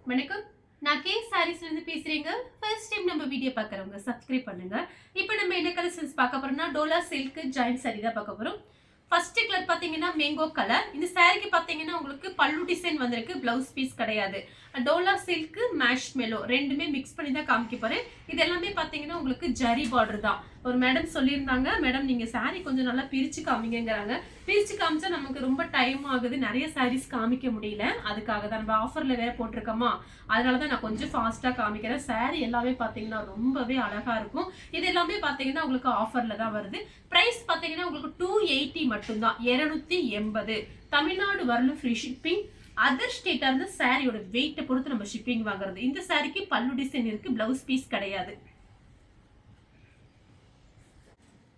வணக்கம். நான் கே சாரீஸ்ல இருந்து பேசுறேங்க. ஃபர்ஸ்ட் டைம் நம்ம வீடியோ பார்க்குறவங்க சப்ஸ்கிரைப் பண்ணுங்க. இப்போ நம்ம என்ன கலெக்ஷன்ஸ் பார்க்க போறோம்னா டோலா சில்க் ஜாயிண்ட் சாரி தான் பார்க்க போறோம். ஃபர்ஸ்ட் கலர் பாத்தீங்கன்னா மேங்கோ கலர். இந்த சாரிக்கு பாத்தீங்கன்னா உங்களுக்கு பல்லு டிசைன் வந்திருக்கு, பிளவுஸ் பீஸ் கிடையாது. டோலா சில்க் மேஷ் மெலோ ரெண்டுமே மிக்ஸ் பண்ணி தான் காமிக்க போறேன். இது எல்லாமே பாத்தீங்கன்னா உங்களுக்கு ஜரி பார்டர் தான். ஒரு மேடம் சொல்லியிருந்தாங்க, மேடம் நீங்க சாரி கொஞ்சம் நல்லா பிரிச்சு காமிங்கிறாங்க. பிரிச்சு காமிச்சா நமக்கு ரொம்ப டைம் ஆகுது, நிறைய சாரீஸ் காமிக்க முடியல. அதுக்காக தான் நம்ம ஆஃபர்ல வேற போட்டிருக்கோமா, அதனாலதான் நான் கொஞ்சம் ஃபாஸ்டா காமிக்கிறேன். சாரி எல்லாமே பாத்தீங்கன்னா ரொம்பவே அழகா இருக்கும். இது எல்லாமே பாத்தீங்கன்னா உங்களுக்கு ஆஃபர்ல தான் வருது. பிரைஸ் பாத்தீங்கன்னா உங்களுக்கு 280 மட்டும்தான், 280. தமிழ்நாடு வரலும் ஃப்ரீ ஷிப்பிங். அதர் ஸ்டேட்டா இருந்து சாரியோட வெயிட்டை பொறுத்து நம்ம ஷிப்பிங் வாங்குறது. இந்த சாரிக்கு பல்லு டிசைன் இருக்கு, பிளவுஸ் பீஸ் கிடையாது.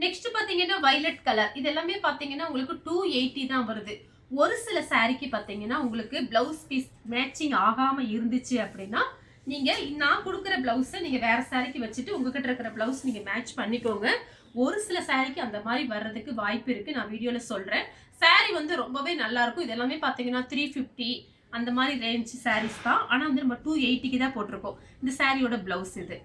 நெக்ஸ்ட் பாத்தீங்கன்னா வயலட் கலர். இது எல்லாமே பாத்தீங்கன்னா உங்களுக்கு 280 தான் வருது. ஒரு சில சாரிக்கு பாத்தீங்கன்னா உங்களுக்கு பிளவுஸ் பீஸ் மேட்சிங் ஆகாம இருந்துச்சு அப்படின்னா நீங்க நான் கொடுக்குற பிளவுஸை நீங்க வேற சாரிக்கு வச்சுட்டு உங்ககிட்ட இருக்கிற பிளவுஸ் நீங்க மேட்ச் பண்ணிக்கோங்க. ஒரு சில சாரிக்கு அந்த மாதிரி வர்றதுக்கு வாய்ப்பு இருக்கு, நான் வீடியோல சொல்றேன். சாரி வந்து ரொம்பவே நல்லா இருக்கும். இது எல்லாமே பாத்தீங்கன்னா 350 அந்த மாதிரி ரேஞ்ச் சாரீஸ் தான். ஆனா வந்து நம்ம 280க்கு தான் போட்டிருக்கோம். இந்த சாரியோட பிளவுஸ் இது.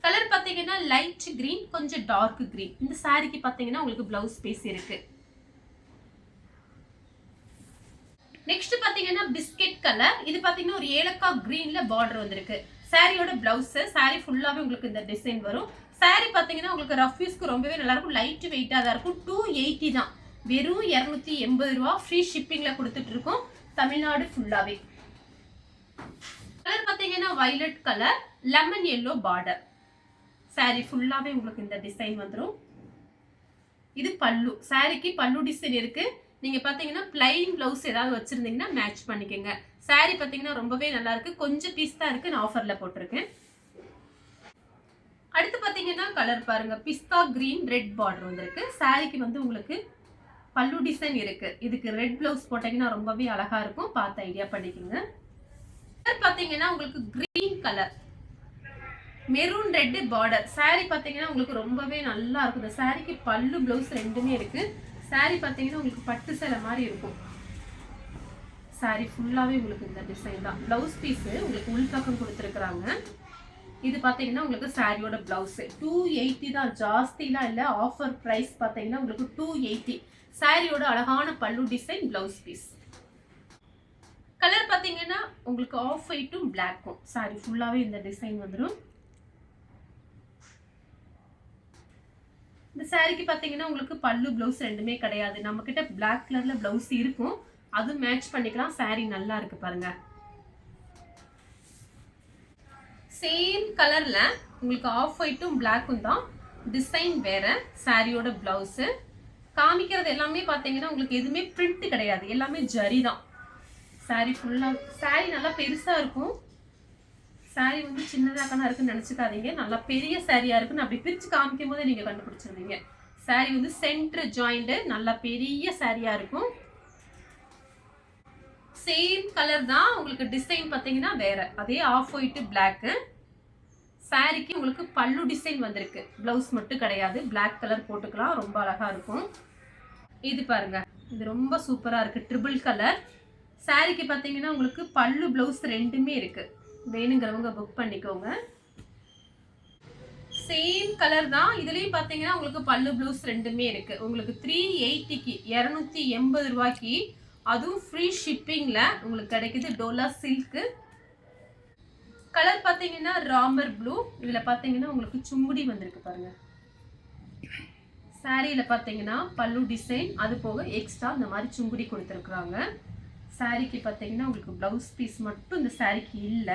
கலர் பாத்தீங்கன்னா லைட் கிரீன், கொஞ்சம் டார்க் கிரீன். இந்த சாரிக்கு பாத்தீங்கன்னா உங்களுக்கு பிளவுஸ் பீஸ் இருக்கு. நெக்ஸ்ட் பாத்தீங்கன்னா பிஸ்கெட் கலர். இது பாத்தீங்கன்னா ஒரு ஏலக்காய் கிரீன்ல பார்டர் வந்திருக்கு. சாரியோட பிளவுஸ், சாரி ஃபுல்லாவே உங்களுக்கு இந்த டிசைன் வரும். சாரி பாத்தீங்கன்னா உங்களுக்கு ரஃப் யூஸ்க்கு ரொம்பவே நல்லா இருக்கும், லைட் வெயிட்டா தான் இருக்கும். 280 தான், வெறும் 280 ரூபா. ஃப்ரீ ஷிப்பிங்ல கொடுத்துட்டு இருக்கோம் தமிழ்நாடு ஃபுல்லாவே. கலர் பாத்தீங்கன்னா violet colour, lemon yellow border. Sorry ஃபுல்லாவே உங்களுக்கு இந்த டிசைன் வந்துடும். இது பல்லு. சாரிக்கு பல்லு டிசைன் இருக்கு. நீங்க பாத்தீங்கன்னா பிளைன் பிளவுஸ் ஏதாவது வச்சிருந்தீங்கன்னா மேட்ச் பண்ணிக்கோங்க. சாரி பாத்தீங்கன்னா ரொம்பவே நல்லா இருக்கு. கொஞ்சம் பீஸ் தான் இருக்கு, நான் ஆஃபர்ல போட்டிருக்கேன். அடுத்து பாத்தீங்கன்னா கலர் பாருங்க, பிஸ்தா கிரீன் ரெட் பார்டர் வந்திருக்கு. சாரிக்கு வந்து உங்களுக்கு பல்லு டிசைன் இருக்கு. இதுக்கு ரெட் பிளவுஸ் போட்டீங்கன்னா ரொம்பவே அழகா இருக்கும், பார்த்து ஐடியா பண்ணிக்கோங்க. கலர் பாத்தீங்கன்னா உங்களுக்கு green colour, maroon red border. Sorry பாத்தீங்கன்னா உங்களுக்கு ரொம்பவே நல்லா இருக்கும். இந்த சாரிக்கு பல்லு பிளவுஸ் ரெண்டுமே இருக்கு. சாரி பாத்தீங்கன்னா உங்களுக்கு பட்டு சேலை மாதிரி இருக்கும். சாரி ஃபுல்லாவே உங்களுக்கு இந்த டிசைன் தான். பிளவுஸ் பீஸ் உங்களுக்கு உள்பக்கம் கொடுத்துருக்காங்க. இது பாத்தீங்கன்னா உங்களுக்கு சாரியோட பிளவுஸ் 280 தான், ஜாஸ்திலாம் இல்ல. ஆஃபர் பிரைஸ் பாத்தீங்கன்னா உங்களுக்கு 280. சாரியோட அழகான பல்லு டிசைன், பிளவுஸ் பீஸ். கலர் பாத்தீங்கன்னா உங்களுக்கு ஆஃப் ஒயிட்டும் பிளாக்கும். சாரி ஃபுல்லாவே இந்த டிசைன் வந்துடும். இந்த சாரிக்கு பாத்தீங்கன்னா உங்களுக்கு பல்லு பிளவுஸ் ரெண்டுமே கிடையாது. நம்ம கிட்ட பிளாக் கலர்ல பிளவுஸ் இருக்கும், அது மேட்ச் பண்ணிக்கலாம். சாரி நல்லா இருக்கு பாருங்க. சேம் கலர்ல உங்களுக்கு ஆஃப் ஒயிட்டும் பிளாக்கும் தான், டிசைன் வேற. சாரியோட பிளவுஸ் காமிக்கிறது எல்லாமே பாத்தீங்கன்னா உங்களுக்கு எதுவுமே பிரிண்ட் கிடையாது, எல்லாமே ஜரி தான். சாரி ஃபுல்லா, சாரி நல்லா பெருசா இருக்கும். சாரி வந்து சின்னதாக இருக்குன்னு நினைச்சுக்காதீங்க, நல்லா பெரிய சாரியா இருக்குன்னு அப்படி பிரிச்சு காமிக்கும் போது நீங்க கண்டுபிடிச்சிருவீங்க. சாரி வந்து சென்டர் ஜாயிண்ட், நல்லா பெரிய சாரியா இருக்கும். சேம் கலர் தான், உங்களுக்கு டிசைன் பாத்தீங்கன்னா வேற. அதே ஆஃப் ஒயிட் பிளாக். சாரிக்கு உங்களுக்கு பல்லு டிசைன் வந்திருக்கு, பிளவுஸ் மட்டும் கிடையாது. பிளாக் கலர் போட்டுக்கலாம், ரொம்ப அழகா இருக்கும். இது பாருங்க, இது ரொம்ப சூப்பரா இருக்கு, ட்ரிபிள் கலர். சாரிக்கு பாத்தீங்கன்னா உங்களுக்கு பல்லு பிளவுஸ் ரெண்டுமே இருக்கு. வேணுங்கிறவங்க புக் பண்ணிக்கோங்க. சேம் கலர் தான், இதுலயும் பாத்தீங்கன்னா உங்களுக்கு பல்லு பிளவுஸ் ரெண்டுமே இருக்கு. உங்களுக்கு 380க்கு 280 ரூபாய்க்கு, அதுவும் ஃப்ரீ ஷிப்பிங்ல உங்களுக்கு கிடைக்குது. டோலா சில்க். கலர் பாத்தீங்கன்னா ராமர் ப்ளூ. இதுல பாத்தீங்கன்னா உங்களுக்கு சுங்குடி வந்திருக்கு பாருங்க. சாரியில பாத்தீங்கன்னா பல்லு டிசைன், அது போக எக்ஸ்ட்ரா இந்த மாதிரி சுங்குடி கொடுத்துருக்காங்க. சாரிக்கு பாத்தீங்கன்னா உங்களுக்கு பிளவுஸ் பீஸ் மட்டும் இந்த சாரிக்கு இல்ல.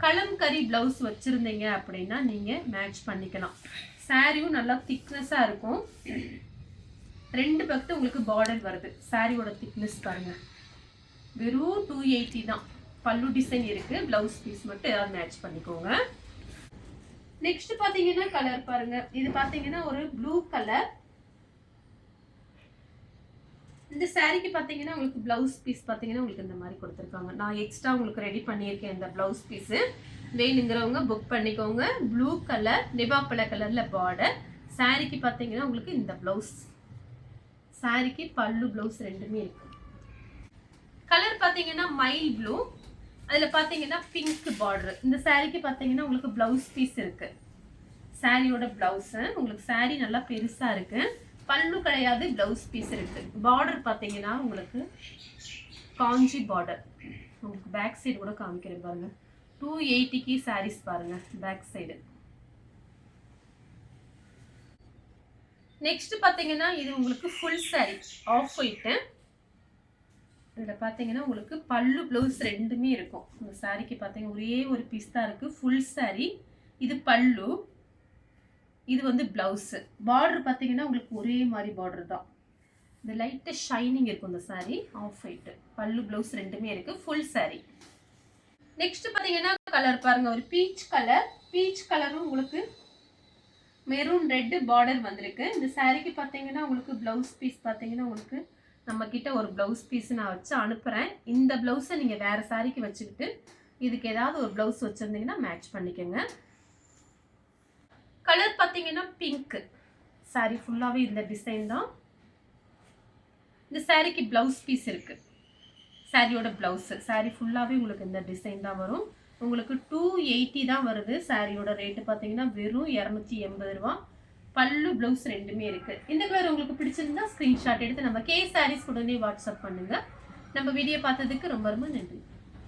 கலம்கரி பிளவுஸ் வச்சிருந்தீங்க அப்படின்னா நீங்க மேட்ச் பண்ணிக்கலாம். சாரியும் நல்லா திக்னஸா இருக்கும். ரெண்டு பக்கத்து உங்களுக்கு பார்டர் வருது. சாரியோட திக்னஸ் பாருங்க, வெறும் 280 தான். பல்லு டிசைன் இருக்கு, பிளவுஸ் பீஸ் மட்டும் ஏதாவது மேட்ச் பண்ணிக்கோங்க. நெக்ஸ்ட் பாத்தீங்கன்னா கலர் பாருங்க, இது பாத்தீங்கன்னா ஒரு ப்ளூ கலர். இந்த சாரிக்கு பாத்தீங்கன்னா உங்களுக்கு பிளவுஸ் பீஸ் பாத்தீங்கன்னா உங்களுக்கு இந்த மாதிரி கொடுத்துருக்காங்க. நான் எக்ஸ்ட்ரா உங்களுக்கு ரெடி பண்ணியிருக்கேன் இந்த பிளவுஸ் பீஸ். வேணுங்கிறவங்க புக் பண்ணிக்கோங்க. ப்ளூ கலர், நிபாப்பழ கலர்ல பார்டர். சாரிக்கு பாத்தீங்கன்னா உங்களுக்கு இந்த பிளவுஸ். சாரிக்கு பல்லு பிளவுஸ் ரெண்டுமே இருக்கு. கலர் பாத்தீங்கன்னா மைல் ப்ளூ. அதுல பாத்தீங்கன்னா பிங்க் பார்டர். இந்த சாரிக்கு பாத்தீங்கன்னா உங்களுக்கு பிளவுஸ் பீஸ் இருக்கு. சாரியோட பிளவுஸ் உங்களுக்கு சாரி நல்லா பெருசா இருக்கு. பல்லு கிடையாது, பிளவுஸ் பீஸ் இருக்கு. பார்டர் பாத்தீங்கன்னா உங்களுக்கு காஞ்சி பார்டர். உங்களுக்கு பேக் சைடு கூட காமிக்கிறேன் பாருங்க. 280க்கு சாரீஸ் பாருங்க பேக் சைடு. நெக்ஸ்ட் பாத்தீங்கன்னா இது உங்களுக்கு ஃபுல் சாரி ஆஃப் ஒயிட். இதுல பாத்தீங்கன்னா உங்களுக்கு பல்லு பிளவுஸ் ரெண்டுமே இருக்கும். இந்த சாரிக்கு பாத்தீங்கன்னா ஒரே ஒரு பீஸ் தான் இருக்கு. Full sorry. இது பல்லு, இது வந்து பிளவுஸ். பார்டர் பாத்தீங்கன்னா உங்களுக்கு ஒரே மாதிரி பார்டர் தான். இந்த லைட்டா ஷைனிங் இருக்கும் இந்த சாரி. ஆஃப் ஒயிட் பல்லு பிளவுஸ் ரெண்டுமே இருக்கு. Full sorry. நெக்ஸ்ட் பாத்தீங்கன்னா கலர் பாருங்க, ஒரு பீச் கலர். பீச் கலரும் உங்களுக்கு மெரூன் ரெட் பார்டர் வந்திருக்கு. இந்த சாரிக்கு பாத்தீங்கன்னா உங்களுக்கு பிளவுஸ் பீஸ் பாத்தீங்கன்னா உங்களுக்கு நம்ம கிட்ட ஒரு பிளவுஸ் பீஸ் நான் வச்சு அனுப்புறேன். இந்த பிளவுஸை நீங்க வேற சாரிக்கு வச்சுக்கிட்டு இதுக்கு ஏதாவது ஒரு பிளவுஸ் வச்சிருந்தீங்கன்னா மேட்ச் பண்ணிக்கோங்க. கலர் பாத்தீங்கன்னா பிங்க். சாரி ஃபுல்லாவே இந்த டிசைன் தான். இந்த சாரிக்கு பிளவுஸ் பீஸ் இருக்கு. சாரியோட பிளவுஸ். சாரி ஃபுல்லாவே உங்களுக்கு இந்த டிசைன் தான் வரும். உங்களுக்கு 280 தான் வருது. சாரியோட ரேட்டு பாத்தீங்கன்னா வெறும் 280 ரூபா. பல்லு பிளவுஸ் ரெண்டுமே இருக்கு. இந்த கலர் உங்களுக்கு பிடிச்சிருந்தா ஸ்கிரீன்ஷாட் எடுத்து நம்ம கே சாரீஸ் உடனே வாட்ஸ்அப் பண்ணுங்க. நம்ம வீடியோ பார்த்ததுக்கு ரொம்ப ரொம்ப நன்றி.